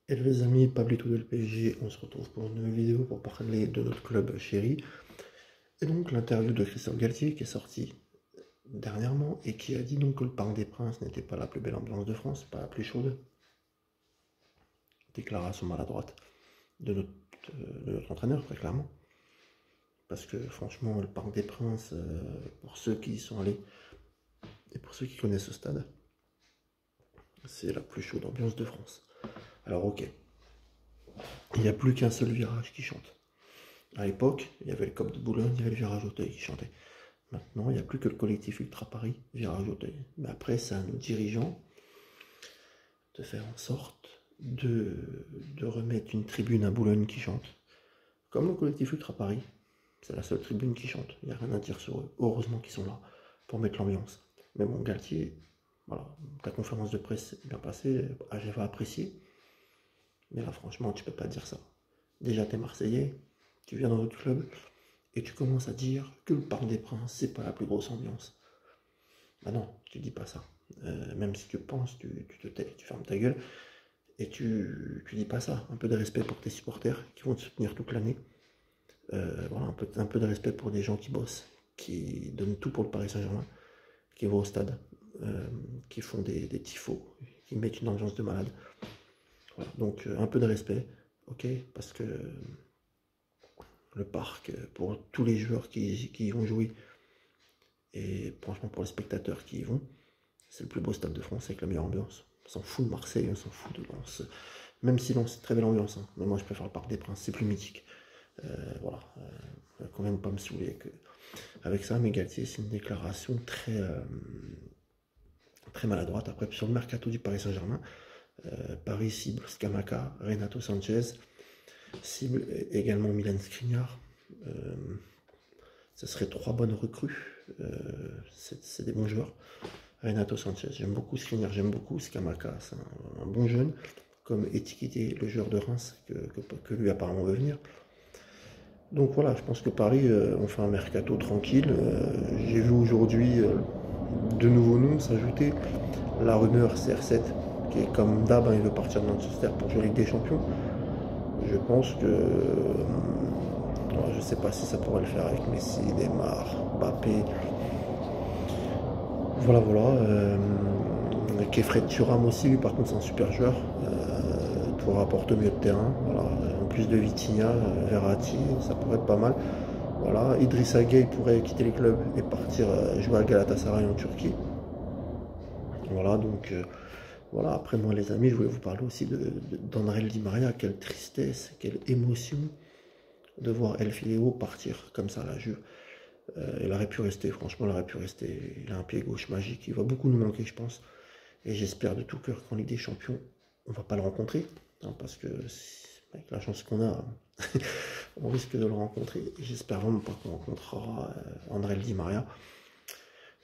Hello les amis, Pablito de l'PSG, on se retrouve pour une nouvelle vidéo pour parler de notre club chéri. Et donc l'interview de Christophe Galtier qui est sortie dernièrement et qui a dit donc que le Parc des Princes n'était pas la plus belle ambiance de France, pas la plus chaude. Déclaration maladroite de notre entraîneur, très clairement. Parce que franchement, le Parc des Princes, pour ceux qui y sont allés et pour ceux qui connaissent ce stade, c'est la plus chaude ambiance de France. Alors ok, il n'y a plus qu'un seul virage qui chante. À l'époque, il y avait le COP de Boulogne, il y avait le virage Auteuil qui chantait. Maintenant, il n'y a plus que le collectif Ultra Paris, virage Auteuil. Mais après, c'est à nos dirigeants de faire en sorte de remettre une tribune à Boulogne qui chante. Comme le collectif Ultra Paris, c'est la seule tribune qui chante. Il n'y a rien à dire sur eux. Heureusement qu'ils sont là pour mettre l'ambiance. Mais bon, Galtier, voilà, ta conférence de presse est bien passée, j'avais apprécié. Mais là, franchement, tu peux pas dire ça. Déjà, tu es Marseillais, tu viens dans notre club, et tu commences à dire que le Parc des Princes, c'est pas la plus grosse ambiance. Bah non, tu dis pas ça. Même si tu penses, tu te tais, tu fermes ta gueule, et tu dis pas ça. Un peu de respect pour tes supporters qui vont te soutenir toute l'année. Voilà, un peu de respect pour des gens qui bossent, qui donnent tout pour le Paris Saint-Germain, qui vont au stade, qui font des tifos, qui mettent une ambiance de malade. Voilà, donc un peu de respect, ok, parce que le parc, pour tous les joueurs qui y vont jouer, et franchement pour les spectateurs qui y vont, c'est le plus beau stade de France avec la meilleure ambiance. On s'en fout de Marseille, on s'en fout de Lens. Même si Lens c'est très belle ambiance, hein. Mais moi je préfère le Parc des Princes, c'est plus mythique. Voilà, quand même pas me saouler avec ça, mais Galtier, c'est une déclaration très maladroite. Après, sur le mercato du Paris Saint-Germain, Paris cible Scamacca, Renato Sanchez, cible également Milan Skriniar. Ce serait trois bonnes recrues. C'est des bons joueurs. Renato Sanchez, j'aime beaucoup Skriniar, j'aime beaucoup Scamacca, c'est un bon jeune. Comme Étiqueté, le joueur de Reims, que lui apparemment veut venir. Donc voilà, je pense que Paris, on fait un mercato tranquille. J'ai vu aujourd'hui de nouveaux noms s'ajouter. La rumeur CR7, qui est comme d'hab, hein, il veut partir de Manchester pour jouer Ligue des Champions. Je pense que je sais pas si ça pourrait le faire avec Messi, Neymar, Mbappé. Voilà, voilà. Kefred Thuram aussi, lui par contre c'est un super joueur. Pour apporter au milieu de terrain. Voilà. En plus de Vitinha, Verratti, ça pourrait être pas mal. Voilà. Idrissa Gueye pourrait quitter les clubs et partir jouer à Galatasaray en Turquie. Voilà, donc voilà. Après moi les amis, je voulais vous parler aussi d'André Di Maria. Quelle tristesse, quelle émotion de voir El Fileo partir comme ça à la Juve. Il aurait pu rester, franchement, il aurait pu rester. Il a un pied gauche magique, il va beaucoup nous manquer, je pense. Et j'espère de tout cœur qu'en Ligue des Champions, on va pas le rencontrer. Hein, parce que avec la chance qu'on a, on risque de le rencontrer. Et j'espère vraiment pas qu'on rencontrera André Di Maria.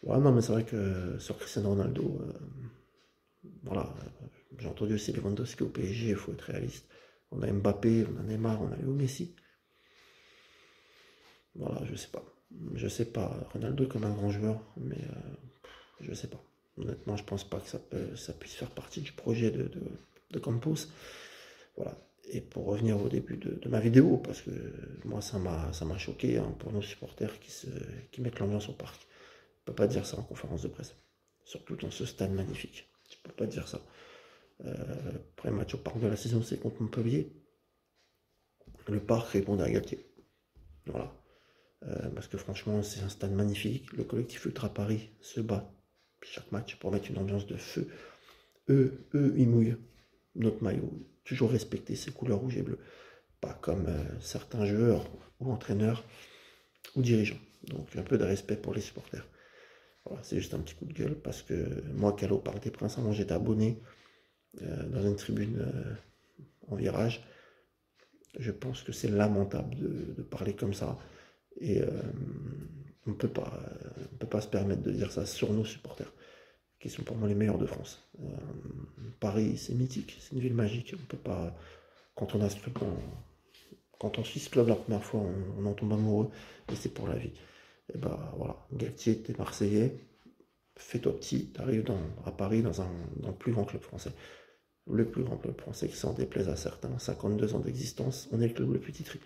Ouais, non, mais c'est vrai que sur Cristiano Ronaldo, voilà, j'ai entendu aussi Lewandowski au PSG, il faut être réaliste. On a Mbappé, on a Neymar, on a Léo Messi. Voilà, je sais pas. Je sais pas. Ronaldo est comme un grand joueur, mais je sais pas. Honnêtement, je pense pas que ça puisse faire partie du projet de Campos. Voilà. Et pour revenir au début de ma vidéo, parce que moi ça m'a choqué hein, pour nos supporters qui mettent l'ambiance au parc. On peut pas dire ça en conférence de presse. Surtout dans ce stade magnifique. Tu peux pas dire ça. Après match au parc de la saison, c'est contre Montpellier. Le parc répondait à Galtier. Voilà. Parce que franchement, c'est un stade magnifique. Le collectif Ultra Paris se bat chaque match pour mettre une ambiance de feu. Eux, ils mouillent notre maillot. Toujours respecter ses couleurs rouge et bleu. Pas comme certains joueurs ou entraîneurs ou dirigeants. Donc un peu de respect pour les supporters. Voilà, c'est juste un petit coup de gueule parce que moi, Calo, Parc des Princes, moi j'étais abonné dans une tribune en virage. Je pense que c'est lamentable de parler comme ça. Et on ne peut pas se permettre de dire ça sur nos supporters, qui sont pour moi les meilleurs de France. Paris, c'est mythique, c'est une ville magique. On peut pas, quand quand on suit ce club la première fois, on en tombe amoureux, et c'est pour la vie. Et bah voilà, Galtier, t'es Marseillais, fais-toi petit, t'arrives à Paris dans le plus grand club français. le plus grand club français qui s'en déplaise à certains, 52 ans d'existence, on est le club le plus titré.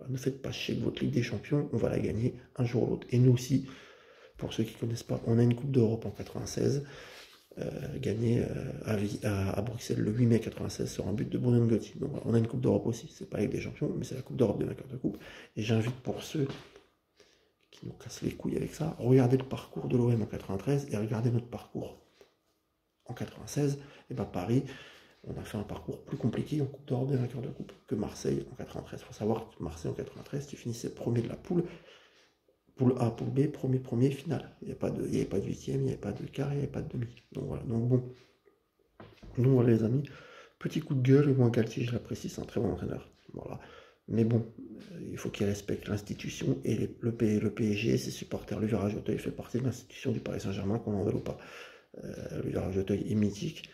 Ne faites pas chier que votre Ligue des Champions, on va la gagner un jour ou l'autre. Et nous aussi, pour ceux qui ne connaissent pas, on a une Coupe d'Europe en 96, gagnée à Bruxelles le 8 mai 96 sur un but de Bruno Gotti. Donc voilà, on a une Coupe d'Europe aussi, c'est pas la Ligue des Champions, mais c'est la Coupe d'Europe des vainqueurs de coupe. Et j'invite pour ceux qui nous cassent les couilles avec ça, regardez le parcours de l'OM en 93 et regardez notre parcours en 96. Et bien Paris, on a fait un parcours plus compliqué en Coupe d'Europe des vainqueurs de coupe que Marseille en 93. Il faut savoir que Marseille en 93, tu finissais premier de la poule A, poule B, premier, finale. Il n'y avait pas de huitième, il n'y avait pas de quart, il n'y avait pas de demi. Donc voilà, donc bon. Donc voilà les amis, petit coup de gueule, et moi Galtier, je l'apprécie, c'est un très bon entraîneur. Voilà. Mais bon, il faut qu'il respecte l'institution et le PSG, ses supporters. Le Virage Auteuil fait partie de l'institution du Paris Saint-Germain, qu'on en veuille ou pas. Le Virage Auteuil est mythique.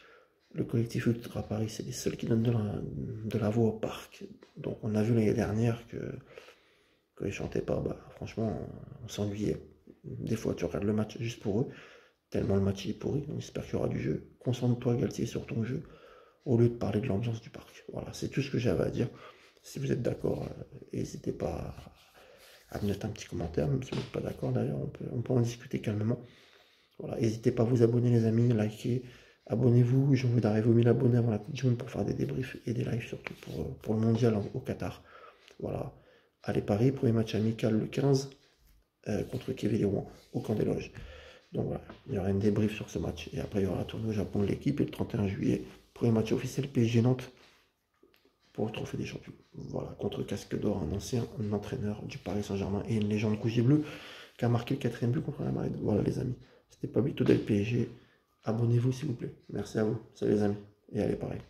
Le collectif Ultra Paris, c'est les seuls qui donnent de la voix au parc. Donc on a vu l'année dernière que quand ils chantaient pas, bah, franchement, on s'ennuyait. Des fois, tu regardes le match juste pour eux, tellement le match est pourri. On espère qu'il y aura du jeu. Concentre-toi, Galtier, sur ton jeu, au lieu de parler de l'ambiance du parc. Voilà, c'est tout ce que j'avais à dire. Si vous êtes d'accord, n'hésitez pas à me mettre un petit commentaire, même si vous n'êtes pas d'accord d'ailleurs, on peut en discuter calmement. Voilà, n'hésitez pas à vous abonner les amis, liker, abonnez-vous, j'ai envie d'arriver aux 1000 abonnés avant la Coupe du Monde pour faire des débriefs et des lives surtout pour le mondial au Qatar. Voilà, allez Paris, premier match amical le 15 contre Kévéléouan au camp des loges. Donc voilà, il y aura une débrief sur ce match et après il y aura la tournée au Japon de l'équipe et le 31 juillet, premier match officiel PSG Nantes pour le trophée des champions. Voilà, contre Casque d'Or, un ancien entraîneur du Paris Saint-Germain et une légende rouge et bleu qui a marqué le 4e but contre la Madrid. Voilà les amis, c'était Pablito del PSG. Abonnez-vous s'il vous plaît. Merci à vous. Salut les amis. Et allez pareil.